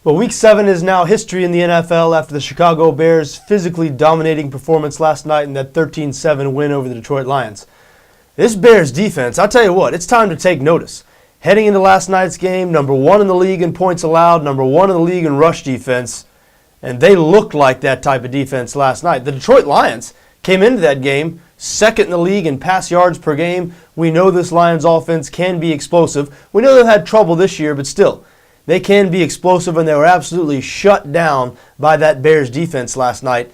Well, Week 7 is now history in the NFL after the Chicago Bears' physically dominating performance last night in that 13-7 win over the Detroit Lions. This Bears defense, I'll tell you what, it's time to take notice. Heading into last night's game, number 1 in the league in points allowed, number 1 in the league in rush defense, and they looked like that type of defense last night. The Detroit Lions came into that game second in the league in pass yards per game. We know this Lions offense can be explosive. We know they've had trouble this year, but still, they can be explosive, and they were absolutely shut down by that Bears defense last night.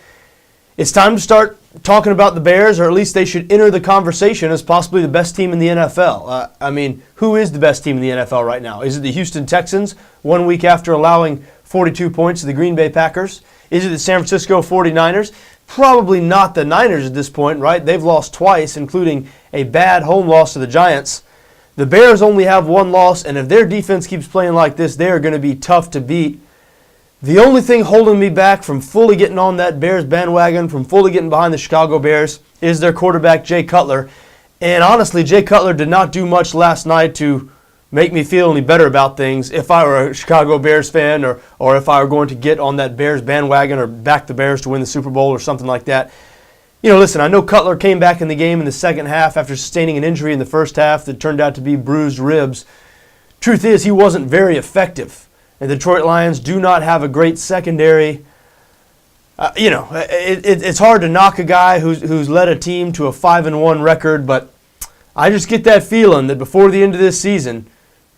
It's time to start talking about the Bears, or at least they should enter the conversation as possibly the best team in the NFL. Who is the best team in the NFL right now? Is it the Houston Texans, 1 week after allowing 42 points to the Green Bay Packers? Is it the San Francisco 49ers? Probably not the Niners at this point, right? They've lost twice, including a bad home loss to the Giants. The Bears only have 1 loss, and if their defense keeps playing like this, they are going to be tough to beat. The only thing holding me back from fully getting on that Bears bandwagon, from fully getting behind the Chicago Bears, is their quarterback, Jay Cutler. And honestly, Jay Cutler did not do much last night to make me feel any better about things if I were a Chicago Bears fan, or if I were going to get on that Bears bandwagon or back the Bears to win the Super Bowl or something like that. You know, listen, I know Cutler came back in the game in the second half after sustaining an injury in the first half that turned out to be bruised ribs. Truth is, he wasn't very effective. And the Detroit Lions do not have a great secondary. It's hard to knock a guy who's led a team to a 5-1 record, but I just get that feeling that before the end of this season,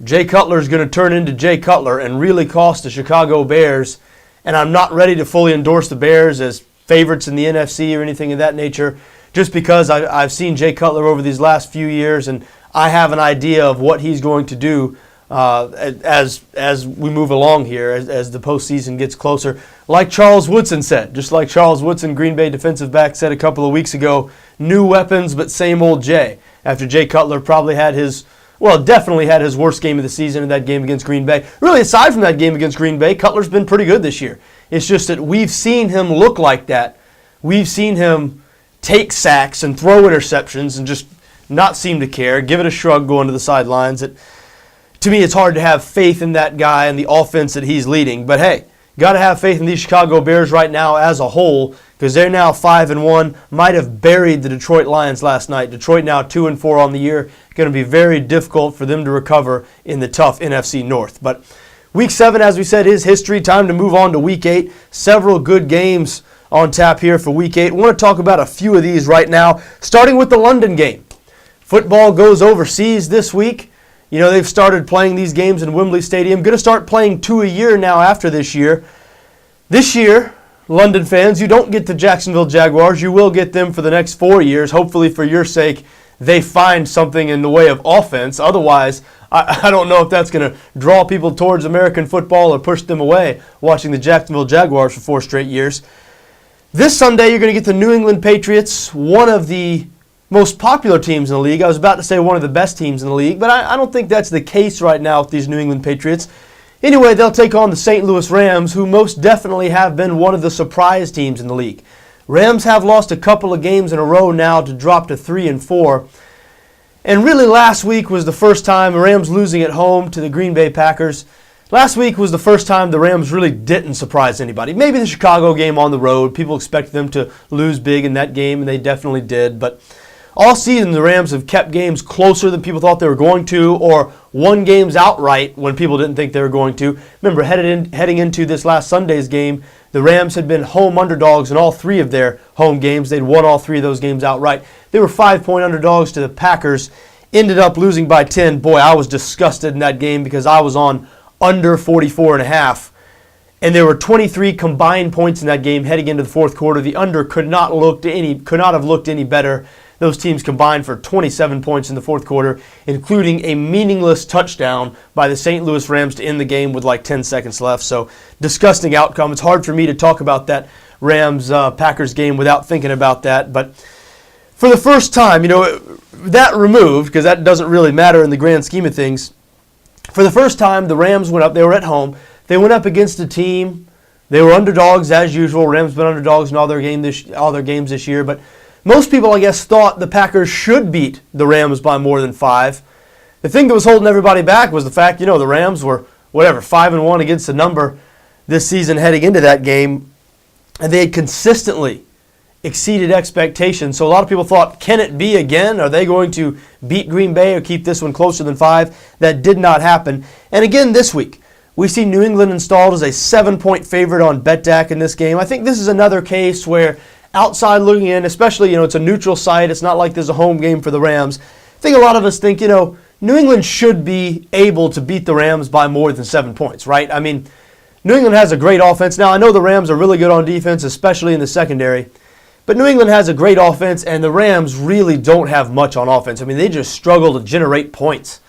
Jay Cutler is going to turn into Jay Cutler and really cost the Chicago Bears. And I'm not ready to fully endorse the Bears as favorites in the NFC or anything of that nature, just because I've seen Jay Cutler over these last few years, and I have an idea of what he's going to do as we move along here, as the postseason gets closer. Like Charles Woodson said, just like Charles Woodson, Green Bay defensive back, said a couple of weeks ago, new weapons but same old Jay, after Jay Cutler probably definitely had his worst game of the season in that game against Green Bay. Really, aside from that game against Green Bay, Cutler's been pretty good this year. It's just that we've seen him look like that. We've seen him take sacks and throw interceptions and just not seem to care, give it a shrug going to the sidelines. To me, it's hard to have faith in that guy and the offense that he's leading. But hey, got to have faith in these Chicago Bears right now as a whole, because they're now 5-1, might have buried the Detroit Lions last night. Detroit now 2-4 on the year. Going to be very difficult for them to recover in the tough NFC North. But Week 7, as we said, is history. Time to move on to Week 8. Several good games on tap here for Week 8. I want to talk about a few of these right now, starting with the London game. Football goes overseas this week. You know, they've started playing these games in Wembley Stadium. Going to start playing 2 a year now after this year. This year, London fans, you don't get the Jacksonville Jaguars. You will get them for the next 4 years. Hopefully, for your sake, they find something in the way of offense. Otherwise, I don't know if that's going to draw people towards American football or push them away watching the Jacksonville Jaguars for 4 straight years. This Sunday, you're going to get the New England Patriots, one of the most popular teams in the league. I was about to say one of the best teams in the league, but I don't think that's the case right now with these New England Patriots. Anyway, they'll take on the St. Louis Rams, who most definitely have been one of the surprise teams in the league. Rams have lost a couple of games in a row now to drop to 3-4. And really last week was the first time, the Rams losing at home to the Green Bay Packers. Last week was the first time the Rams really didn't surprise anybody. Maybe the Chicago game on the road. People expected them to lose big in that game, and they definitely did. But all season, the Rams have kept games closer than people thought they were going to, or won games outright when people didn't think they were going to. Remember, heading into this last Sunday's game, the Rams had been home underdogs in all 3 of their home games. They'd won all 3 of those games outright. They were 5-point underdogs to the Packers, ended up losing by 10. Boy, I was disgusted in that game because I was on under 44.5. And there were 23 combined points in that game heading into the fourth quarter. The under could not have looked any better. Those teams combined for 27 points in the fourth quarter, including a meaningless touchdown by the St. Louis Rams to end the game with like 10 seconds left. So, disgusting outcome. It's hard for me to talk about that Rams-Packers game without thinking about that. But for the first time, that removed, because that doesn't really matter in the grand scheme of things, for the first time, the Rams went up. They were at home. They went up against a team. They were underdogs as usual. Rams been underdogs in all their games this year, but most people, I guess, thought the Packers should beat the Rams by more than 5. The thing that was holding everybody back was the fact, the Rams were, 5-1 against the number. this season heading into that game, and they had consistently exceeded expectations. So a lot of people thought, can it be again? Are they going to beat Green Bay or keep this one closer than 5? That did not happen. And again this week, we see New England installed as a 7-point favorite on BETDAQ in this game. I think this is another case where outside looking in, especially, it's a neutral site. It's not like there's a home game for the Rams. I think a lot of us think, New England should be able to beat the Rams by more than 7 points, right? I mean, New England has a great offense. Now, I know the Rams are really good on defense, especially in the secondary. But New England has a great offense, and the Rams really don't have much on offense. I mean, they just struggle to generate points.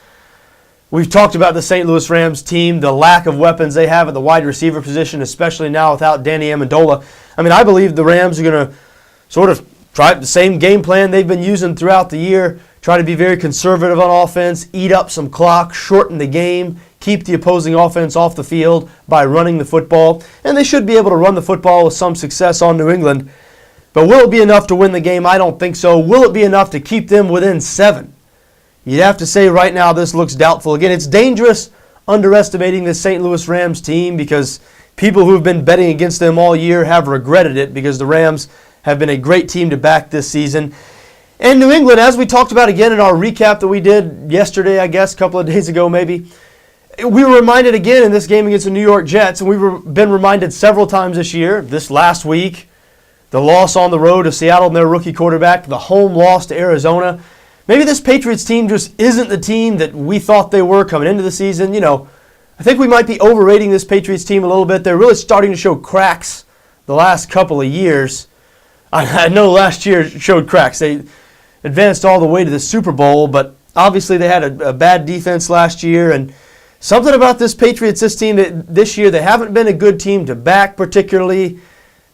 We've talked about the St. Louis Rams team, the lack of weapons they have at the wide receiver position, especially now without Danny Amendola. I mean, I believe the Rams are going to sort of try the same game plan they've been using throughout the year, try to be very conservative on offense, eat up some clock, shorten the game, keep the opposing offense off the field by running the football. And they should be able to run the football with some success on New England. But will it be enough to win the game? I don't think so. Will it be enough to keep them within 7? You'd have to say right now this looks doubtful. Again, it's dangerous underestimating this St. Louis Rams team because people who have been betting against them all year have regretted it because the Rams have been a great team to back this season. And New England, as we talked about again in our recap that we did yesterday, I guess, a couple of days ago maybe, we were reminded again in this game against the New York Jets, and we've been reminded several times this year, this last week, the loss on the road to Seattle and their rookie quarterback, the home loss to Arizona. Maybe this Patriots team just isn't the team that we thought they were coming into the season. I think we might be overrating this Patriots team a little bit. They're really starting to show cracks the last couple of years. I know last year showed cracks. They advanced all the way to the Super Bowl, but obviously they had a bad defense last year. And something about this Patriots, this team, this year, they haven't been a good team to back particularly.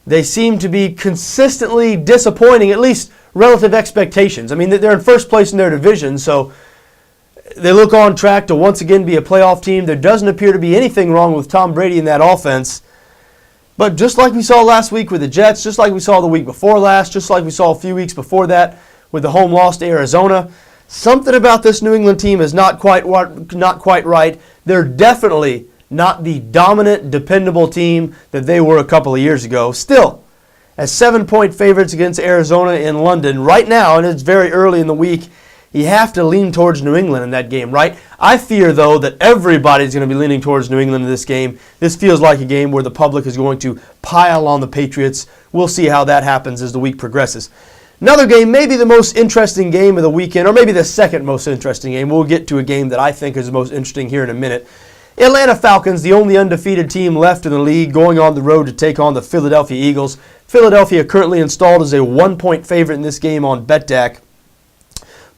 They seem to be consistently disappointing, at least relative expectations. I mean, they're in first place in their division, so they look on track to once again be a playoff team. There doesn't appear to be anything wrong with Tom Brady in that offense. But just like we saw last week with the Jets, just like we saw the week before last, just like we saw a few weeks before that with the home loss to Arizona, something about this New England team is not quite right. They're definitely not the dominant, dependable team that they were a couple of years ago. Still, as 7-point favorites against Arizona in London right now, and it's very early in the week, you have to lean towards New England in that game, right? I fear, though, that everybody's going to be leaning towards New England in this game. This feels like a game where the public is going to pile on the Patriots. We'll see how that happens as the week progresses. Another game, maybe the most interesting game of the weekend, or maybe the second most interesting game. We'll get to a game that I think is the most interesting here in a minute. Atlanta Falcons, the only undefeated team left in the league, going on the road to take on the Philadelphia Eagles. Philadelphia currently installed as a 1-point favorite in this game on BETDAQ.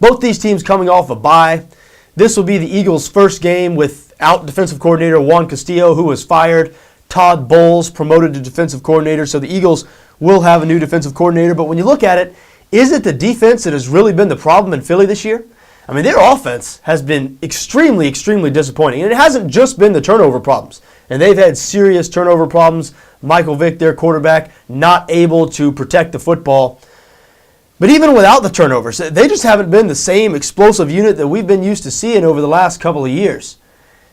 Both these teams coming off a bye. This will be the Eagles' first game without defensive coordinator Juan Castillo, who was fired. Todd Bowles promoted to defensive coordinator, so the Eagles will have a new defensive coordinator. But when you look at it, is it the defense that has really been the problem in Philly this year? I mean, their offense has been extremely, extremely disappointing. And it hasn't just been the turnover problems. And they've had serious turnover problems. Michael Vick, their quarterback, not able to protect the football. But even without the turnovers, they just haven't been the same explosive unit that we've been used to seeing over the last couple of years.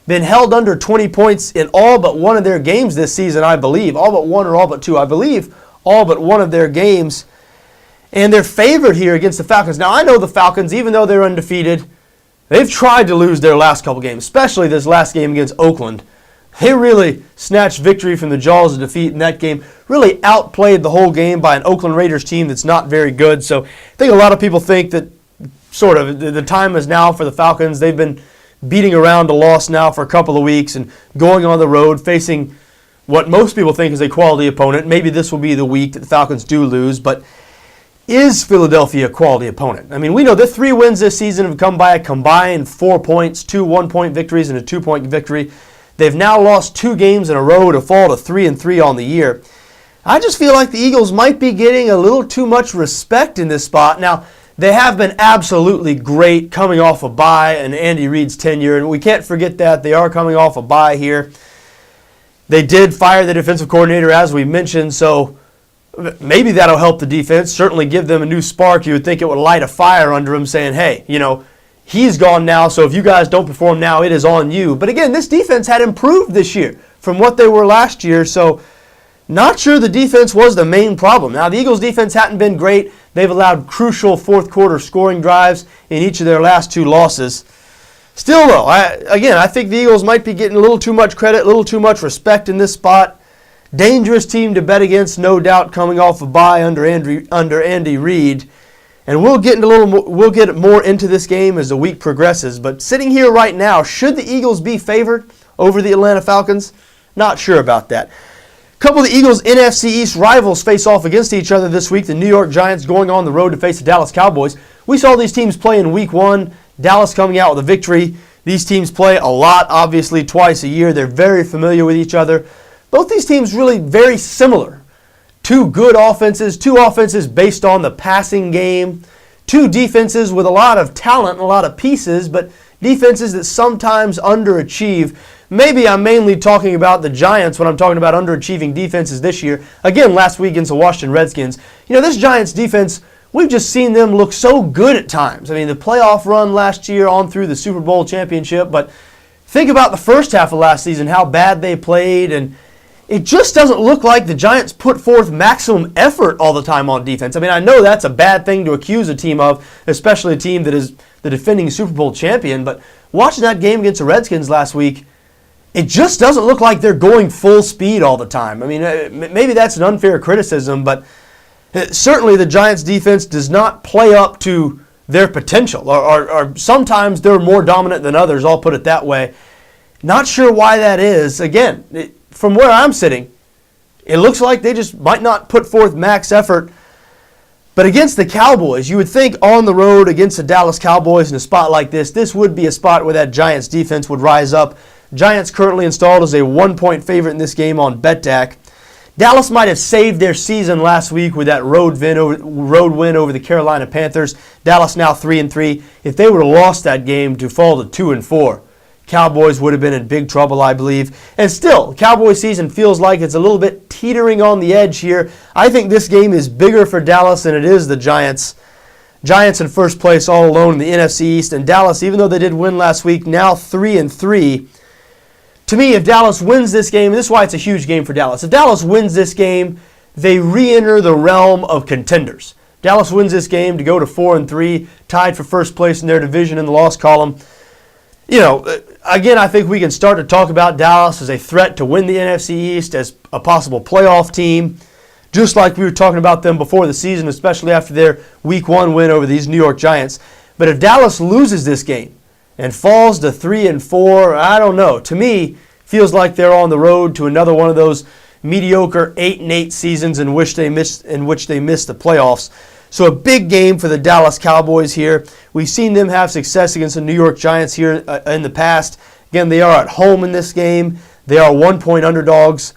Been held under 20 points in all but one of their games this season, I believe. All but one or all but two. I believe all but one of their games. And they're favored here against the Falcons. Now, I know the Falcons, even though they're undefeated, they've tried to lose their last couple games, especially this last game against Oakland. They really snatched victory from the jaws of defeat in that game, really outplayed the whole game by an Oakland Raiders team that's not very good. So I think a lot of people think that sort of the time is now for the Falcons. They've been beating around a loss now for a couple of weeks and going on the road, facing what most people think is a quality opponent. Maybe this will be the week that the Falcons do lose, but is Philadelphia a quality opponent? I mean, we know the 3 wins this season have come by a combined 4 points, 2 1-point victories and a 2-point victory. They've now lost 2 games in a row to fall to 3-3 on the year. I just feel like the Eagles might be getting a little too much respect in this spot. Now, they have been absolutely great coming off a bye and Andy Reid's tenure, and we can't forget that. They are coming off a bye here. They did fire the defensive coordinator, as we mentioned, so maybe that'll help the defense, certainly give them a new spark. You would think it would light a fire under them saying, hey, he's gone now, so if you guys don't perform now, it is on you. But again, this defense had improved this year from what they were last year. So not sure the defense was the main problem. Now, the Eagles' defense hadn't been great. They've allowed crucial fourth-quarter scoring drives in each of their last 2 losses. Still, though, I think the Eagles might be getting a little too much credit, a little too much respect in this spot. Dangerous team to bet against, no doubt, coming off a bye under Andy Reid. And we'll get more into this game as the week progresses. But sitting here right now, should the Eagles be favored over the Atlanta Falcons? Not sure about that. A couple of the Eagles' NFC East rivals face off against each other this week. The New York Giants going on the road to face the Dallas Cowboys. We saw these teams play in Week 1. Dallas coming out with a victory. These teams play a lot, obviously, twice a year. They're very familiar with each other. Both these teams really very similar. 2 good offenses, 2 offenses based on the passing game, 2 defenses with a lot of talent and a lot of pieces, but defenses that sometimes underachieve. Maybe I'm mainly talking about the Giants when I'm talking about underachieving defenses this year. Again, last week against the Washington Redskins. This Giants defense, we've just seen them look so good at times. I mean, the playoff run last year on through the Super Bowl championship, but think about the first half of last season, how bad they played, and it just doesn't look like the Giants put forth maximum effort all the time on defense. I mean, I know that's a bad thing to accuse a team of, especially a team that is the defending Super Bowl champion, but watching that game against the Redskins last week, it just doesn't look like they're going full speed all the time. I mean, maybe that's an unfair criticism, but certainly the Giants' defense does not play up to their potential, or sometimes they're more dominant than others, I'll put it that way. Not sure why that is. Again, from where I'm sitting, it looks like they just might not put forth max effort. But against the Cowboys, you would think on the road against the Dallas Cowboys in a spot like this would be a spot where that Giants defense would rise up. Giants currently installed as a 1-point favorite in this game on BETDAQ. Dallas might have saved their season last week with that road win over the Carolina Panthers. Dallas now 3-3. If they would have lost that game to fall to 2-4, Cowboys would have been in big trouble, I believe. And still, Cowboys season feels like it's a little bit teetering on the edge here. I think this game is bigger for Dallas than it is the Giants. Giants in first place all alone in the NFC East. And Dallas, even though they did win last week, now 3-3. To me, if Dallas wins this game, and this is why it's a huge game for Dallas. If Dallas wins this game, they re-enter the realm of contenders. Dallas wins this game to go to 4-3, tied for first place in their division in the loss column. Again, I think we can start to talk about Dallas as a threat to win the NFC East, as a possible playoff team, just like we were talking about them before the season, especially after their Week 1 win over these New York Giants. But if Dallas loses this game and falls to 3-4, I don't know. To me, feels like they're on the road to another one of those mediocre 8-8 seasons in which they missed the playoffs. So a big game for the Dallas Cowboys here. We've seen them have success against the New York Giants here in the past. Again, they are at home in this game. They are 1-point underdogs.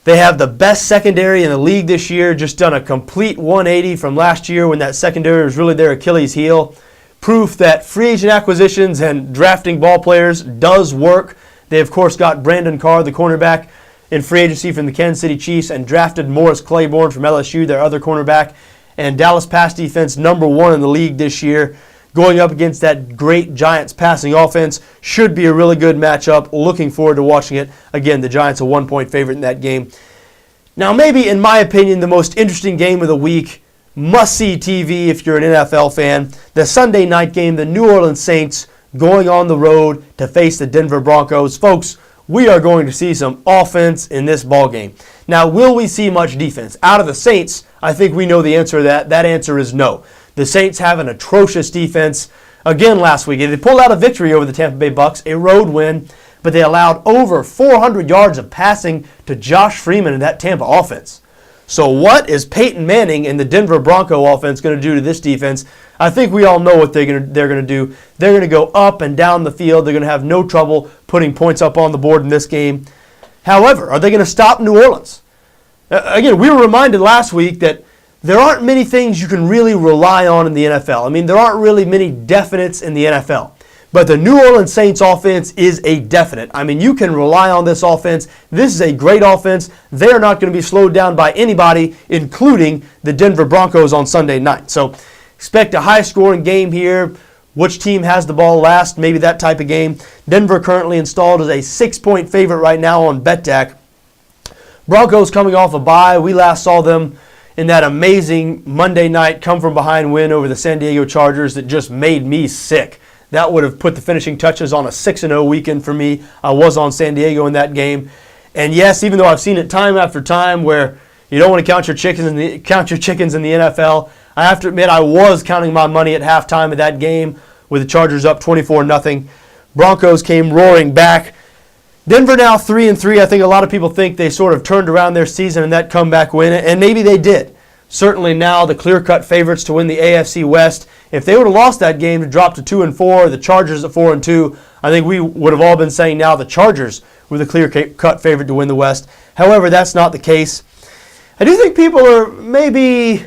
They have the best secondary in the league this year, just done a complete 180 from last year when that secondary was really their Achilles heel. Proof that free agent acquisitions and drafting ball players does work. They, of course, got Brandon Carr, the cornerback, in free agency from the Kansas City Chiefs, and drafted Morris Claiborne from LSU, their other cornerback. And Dallas pass defense #1 in the league this year, going up against that great Giants passing offense. Should be a really good matchup. Looking forward to watching it. Again, the Giants a 1-point favorite in that game. Now, maybe, in my opinion, the most interesting game of the week, must-see TV if you're an NFL fan, the Sunday night game, the New Orleans Saints going on the road to face the Denver Broncos. Folks, we are going to see some offense in this ballgame. Now, will we see much defense? Out of the Saints, I think we know the answer to that. That answer is no. The Saints have an atrocious defense. Again, last week, they pulled out a victory over the Tampa Bay Bucks, a road win, but they allowed over 400 yards of passing to Josh Freeman in that Tampa offense. So what is Peyton Manning and the Denver Bronco offense going to do to this defense? I think we all know what they're going to do. They're going to go up and down the field. They're going to have no trouble putting points up on the board in this game. However, are they going to stop New Orleans? Again, we were reminded last week that there aren't many things you can really rely on in the NFL. I mean, there aren't really many definites in the NFL. But the New Orleans Saints offense is a definite. I mean, you can rely on this offense. This is a great offense. They're not going to be slowed down by anybody, including the Denver Broncos on Sunday night. So expect a high-scoring game here. which team has the ball last, maybe that type of game. Denver currently installed as a 6-point favorite right now on BETDAQ. Broncos coming off a bye. We last saw them in that amazing Monday night come-from-behind win over the San Diego Chargers that just made me sick. That would have put the finishing touches on a 6-0 weekend for me. I was on San Diego in that game. And yes, even though I've seen it time after time where you don't want to count your chickens in the NFL, I have to admit I was counting my money at halftime of that game with the Chargers up 24-0. Broncos came roaring back. Denver now 3-3. I think a lot of people think they sort of turned around their season in that comeback win, and maybe they did. Certainly now the clear-cut favorites to win the AFC West. If they would have lost that game to drop to 2-4, the Chargers at 4-2, I think we would have all been saying now the Chargers were the clear-cut favorite to win the West. However, that's not the case. I do think people are maybe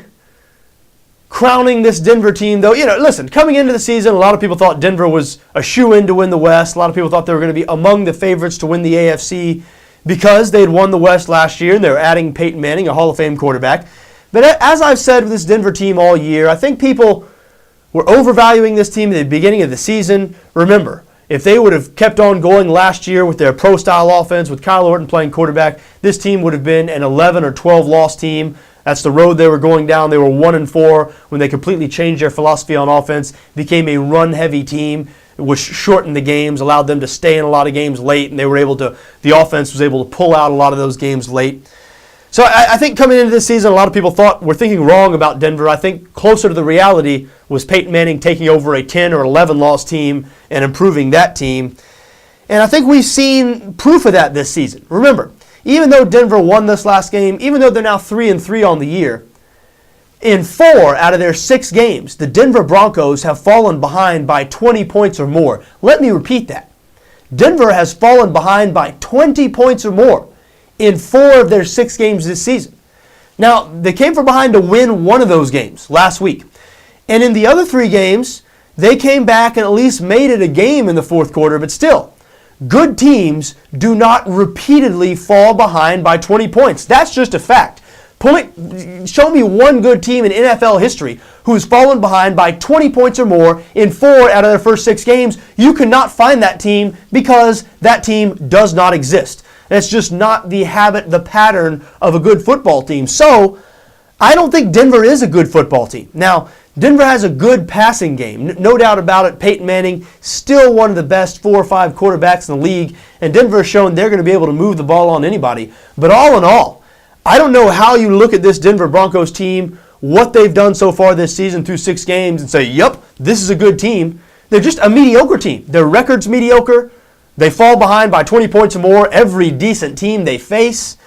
crowning this Denver team, though. Listen, coming into the season, a lot of people thought Denver was a shoo-in to win the West. A lot of people thought they were going to be among the favorites to win the AFC because they had won the West last year and they were adding Peyton Manning, a Hall of Fame quarterback. But as I've said with this Denver team all year, I think people were overvaluing this team at the beginning of the season. Remember, if they would have kept on going last year with their pro-style offense, with Kyle Orton playing quarterback, this team would have been an 11 or 12 loss team. That's the road they were going down. They were 1-4 when they completely changed their philosophy on offense, became a run-heavy team, which shortened the games, allowed them to stay in a lot of games late, and the offense was able to pull out a lot of those games late. So I think coming into this season, a lot of people were thinking wrong about Denver. I think closer to the reality was Peyton Manning taking over a 10 or 11 loss team and improving that team. And I think we've seen proof of that this season. Remember, even though Denver won this last game, even though they're now 3-3 on the year, in 4 out of their 6 games, the Denver Broncos have fallen behind by 20 points or more. Let me repeat that. Denver has fallen behind by 20 points or more in 4 of their 6 games this season. Now, they came from behind to win one of those games last week. And in the other 3 games, they came back and at least made it a game in the fourth quarter, but still, good teams do not repeatedly fall behind by 20 points. That's just a fact. Show me one good team in NFL history who's fallen behind by 20 points or more in 4 out of their first 6 games. You cannot find that team because that team does not exist. That's just not the habit, the pattern of a good football team. So, I don't think Denver is a good football team. Now, Denver has a good passing game. No doubt about it. Peyton Manning, still one of the best 4 or 5 quarterbacks in the league. And Denver has shown they're going to be able to move the ball on anybody. But all in all, I don't know how you look at this Denver Broncos team, what they've done so far this season through 6 games, and say, yep, this is a good team. They're just a mediocre team. Their record's mediocre. They fall behind by 20 points or more every decent team they face.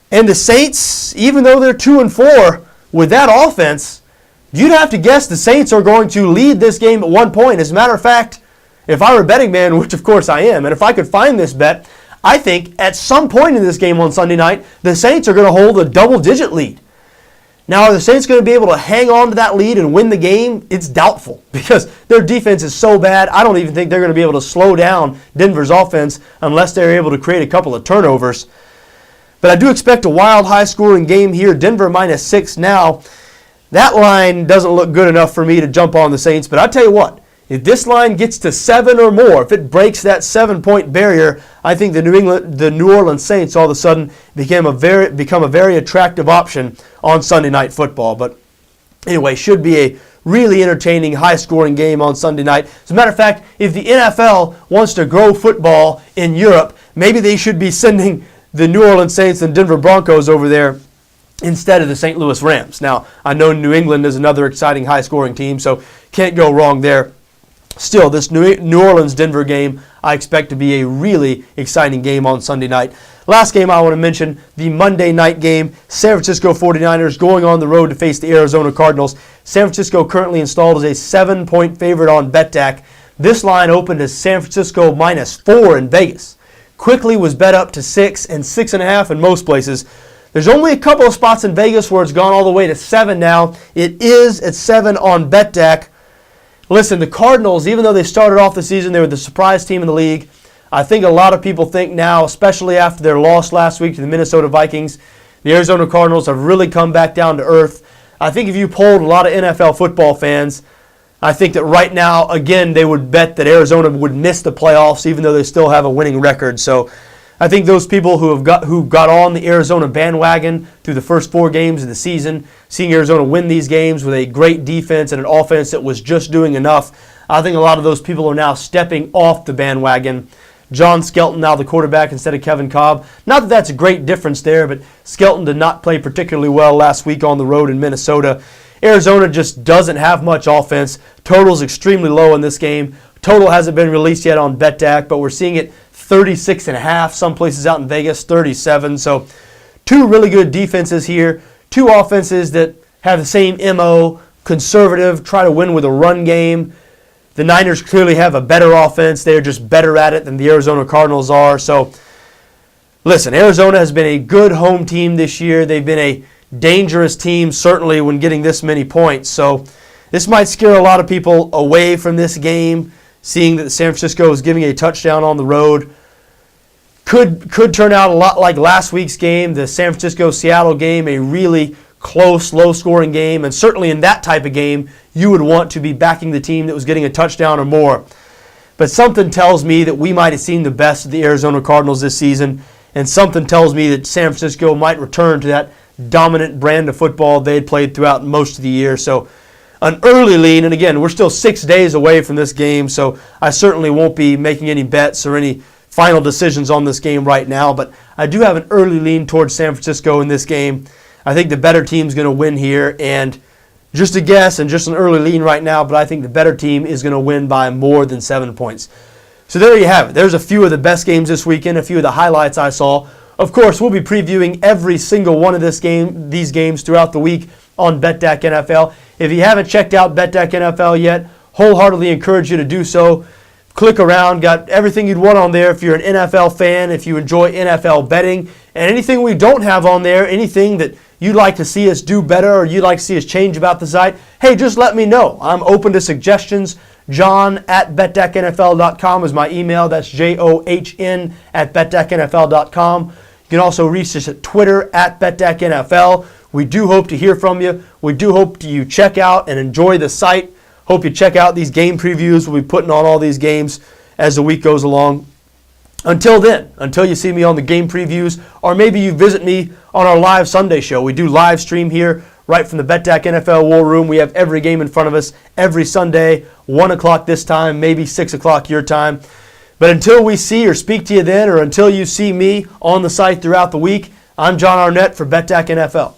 And the Saints, even though they're 2-4 with that offense, you'd have to guess the Saints are going to lead this game at one point. As a matter of fact, if I were a betting man, which of course I am, and if I could find this bet, I think at some point in this game on Sunday night, the Saints are going to hold a double-digit lead. Now, are the Saints going to be able to hang on to that lead and win the game? It's doubtful because their defense is so bad. I don't even think they're going to be able to slow down Denver's offense unless they're able to create a couple of turnovers. But I do expect a wild, high-scoring game here. Denver -6 now. That line doesn't look good enough for me to jump on the Saints. But I'll tell you what, if this line gets to 7 or more, if it breaks that 7-point barrier, I think the New Orleans Saints all of a sudden become a very attractive option on Sunday Night Football. But anyway, should be a really entertaining, high-scoring game on Sunday night. As a matter of fact, if the NFL wants to grow football in Europe, maybe they should be sending the New Orleans Saints and Denver Broncos over there instead of the St. Louis Rams. Now, I know New England is another exciting, high-scoring team, so can't go wrong there. Still, this New Orleans-Denver game, I expect to be a really exciting game on Sunday night. Last game I want to mention, the Monday night game, San Francisco 49ers going on the road to face the Arizona Cardinals. San Francisco currently installed as a 7-point favorite on BETDAQ. This line opened as San Francisco -4 in Vegas. Quickly was bet up to 6 and 6.5 in most places. There's only a couple of spots in Vegas where it's gone all the way to 7 now. It is at 7 on BETDAQ. Listen, the Cardinals, even though they started off the season, they were the surprise team in the league. I think a lot of people think now, especially after their loss last week to the Minnesota Vikings, the Arizona Cardinals have really come back down to earth. I think if you polled a lot of NFL football fans, I think that right now, again, they would bet that Arizona would miss the playoffs even though they still have a winning record. So I think those people who got on the Arizona bandwagon through the first 4 games of the season, seeing Arizona win these games with a great defense and an offense that was just doing enough, I think a lot of those people are now stepping off the bandwagon. John Skelton now the quarterback instead of Kevin Cobb. Not that that's a great difference there, but Skelton did not play particularly well last week on the road in Minnesota. Arizona just doesn't have much offense. Total's extremely low in this game. Total hasn't been released yet on BETDAQ, but we're seeing it 36.5. Some places out in Vegas, 37. So 2 really good defenses here. 2 offenses that have the same MO, conservative, try to win with a run game. The Niners clearly have a better offense. They're just better at it than the Arizona Cardinals are. So listen, Arizona has been a good home team this year. They've been a dangerous team, certainly, when getting this many points. So this might scare a lot of people away from this game, seeing that San Francisco is giving a touchdown on the road. Could turn out a lot like last week's game, the San Francisco-Seattle game, a really close, low-scoring game. And certainly in that type of game, you would want to be backing the team that was getting a touchdown or more. But something tells me that we might have seen the best of the Arizona Cardinals this season, and something tells me that San Francisco might return to that dominant brand of football they had played throughout most of the year. So an early lean, and again, we're still 6 days away from this game, so I certainly won't be making any bets or any final decisions on this game right now, but I do have an early lean towards San Francisco in this game. I think the better team's going to win here, and just a guess and just an early lean right now, but I think the better team is going to win by more than 7 points. So there you have it. There's a few of the best games this weekend, a few of the highlights I saw. Of course, we'll be previewing every single one of these games throughout the week on BETDAQ NFL. If you haven't checked out BETDAQ NFL yet, wholeheartedly encourage you to do so. Click around, got everything you'd want on there if you're an NFL fan, if you enjoy NFL betting, and anything we don't have on there, anything that you'd like to see us do better or you'd like to see us change about the site, hey, just let me know. I'm open to suggestions. John@BETDAQNFL.com is my email. That's JOHN@BETDAQNFL.com. You can also reach us at Twitter @BETDAQNFL. We do hope to hear from you. We do hope you check out and enjoy the site. Hope you check out these game previews. We'll be putting on all these games as the week goes along. Until then, until you see me on the game previews, or maybe you visit me on our live Sunday show. We do live stream here right from the BETDAQ NFL War Room. We have every game in front of us every Sunday, 1 o'clock this time, maybe 6 o'clock your time. But until we see or speak to you then, or until you see me on the site throughout the week, I'm John Arnette for BETDAQ NFL.